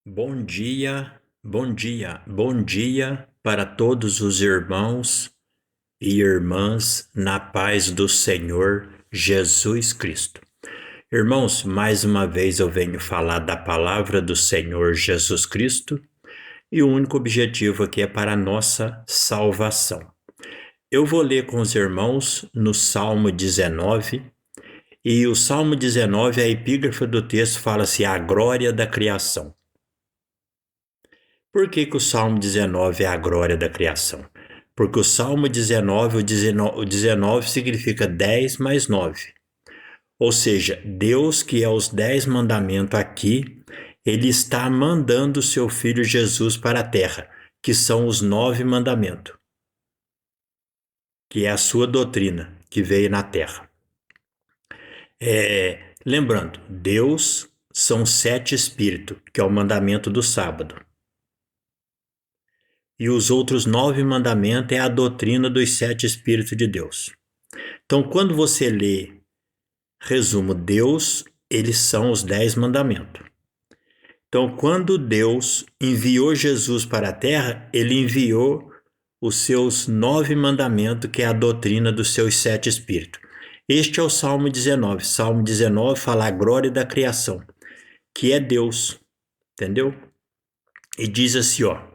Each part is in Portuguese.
Bom dia, bom dia, bom dia para todos os irmãos e irmãs na paz do Senhor Jesus Cristo. Irmãos, mais uma vez eu venho falar da palavra do Senhor Jesus Cristo e o único objetivo aqui é para a nossa salvação. Eu vou ler com os irmãos no Salmo 19 e o Salmo 19, a epígrafe do texto fala-se a glória da criação. Por que o Salmo 19 é a glória da criação? Porque o Salmo 19, o 19 significa 10 mais 9. Ou seja, Deus, que é os 10 mandamentos aqui, ele está mandando o seu Filho Jesus para a terra, que são os 9 mandamentos, que é a sua doutrina, que veio na terra. Lembrando, Deus são 7 espíritos, que é o mandamento do sábado. E os outros 9 mandamentos é a doutrina dos 7 Espíritos de Deus. Então, quando você lê, resumo, Deus, eles são os 10 mandamentos. Então, quando Deus enviou Jesus para a terra, ele enviou os seus 9 mandamentos, que é a doutrina dos seus 7 Espíritos. Este é o Salmo 19. Salmo 19 fala a glória da criação, que é Deus, entendeu? E diz assim, ó: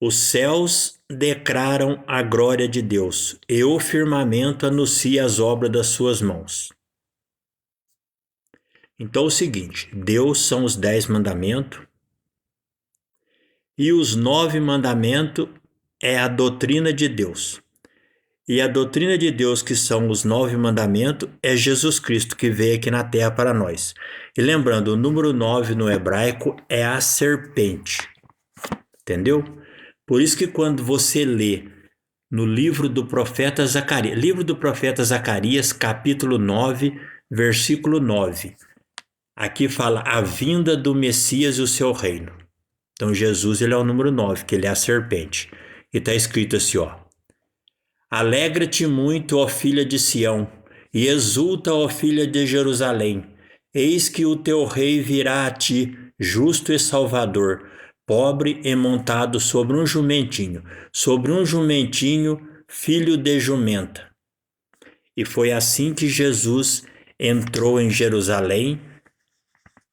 os céus declaram a glória de Deus, e o firmamento anuncia as obras das suas mãos. Então é o seguinte, Deus são os 10 mandamentos, e os 9 mandamentos é a doutrina de Deus. E a doutrina de Deus, que são os 9 mandamentos, é Jesus Cristo, que veio aqui na terra para nós. E lembrando, o número 9 no hebraico é a serpente, entendeu? Por isso que quando você lê no livro do profeta Zacarias, capítulo 9, versículo 9, aqui fala a vinda do Messias e o seu reino. Então Jesus, ele é o número 9, que ele é a serpente. E está escrito assim, ó: alegra-te muito, ó filha de Sião, e exulta, ó filha de Jerusalém. Eis que o teu rei virá a ti, justo e salvador, pobre e montado sobre um jumentinho, filho de jumenta. E foi assim que Jesus entrou em Jerusalém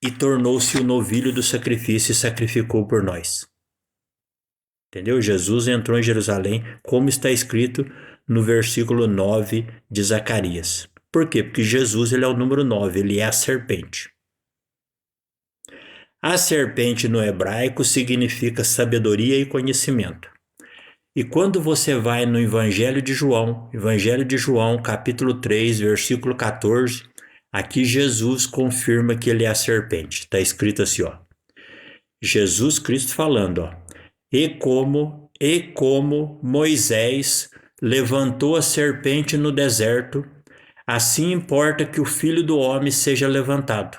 e tornou-se o novilho do sacrifício e sacrificou por nós. Entendeu? Jesus entrou em Jerusalém, como está escrito no versículo 9 de Zacarias. Por quê? Porque Jesus, ele é o número 9, ele é a serpente. A serpente no hebraico significa sabedoria e conhecimento. E quando você vai no Evangelho de João, capítulo 3, versículo 14, aqui Jesus confirma que ele é a serpente. Está escrito assim, ó: Jesus Cristo falando, ó: e como Moisés levantou a serpente no deserto, assim importa que o Filho do Homem seja levantado,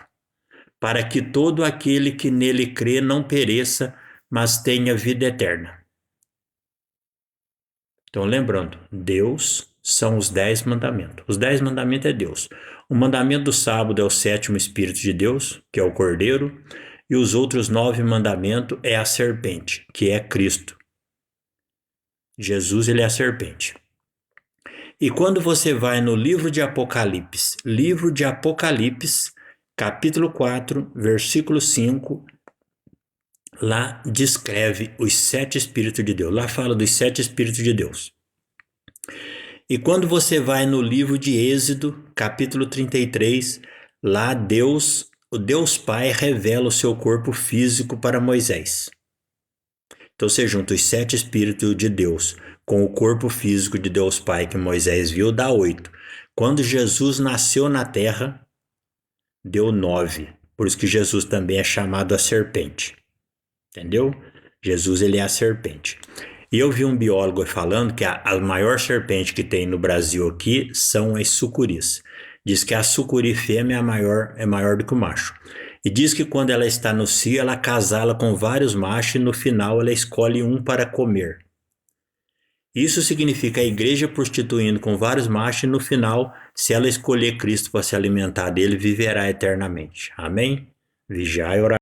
para que todo aquele que nele crê não pereça, mas tenha vida eterna. Então, lembrando, Deus são os 10 mandamentos. Os 10 mandamentos é Deus. O mandamento do sábado é o 7º Espírito de Deus, que é o Cordeiro, e os outros 9 mandamentos é a serpente, que é Cristo. Jesus, ele é a serpente. E quando você vai no livro de Apocalipse, capítulo 4, versículo 5, lá descreve os 7 Espíritos de Deus. Lá fala dos 7 Espíritos de Deus. E quando você vai no livro de Êxodo, capítulo 33, lá o Deus Pai revela o seu corpo físico para Moisés. Então você junta os 7 Espíritos de Deus com o corpo físico de Deus Pai que Moisés viu, dá 8. Quando Jesus nasceu na terra, deu 9. Por isso que Jesus também é chamado a serpente. Entendeu? Jesus, ele é a serpente. E eu vi um biólogo falando que a maior serpente que tem no Brasil aqui são as sucuris. Diz que a sucuri fêmea é maior do que o macho. E diz que quando ela está no cio, ela acasala com vários machos e no final ela escolhe um para comer. Isso significa a igreja prostituindo com vários machos e no final, se ela escolher Cristo para se alimentar dele, viverá eternamente. Amém? Vigiai e orai.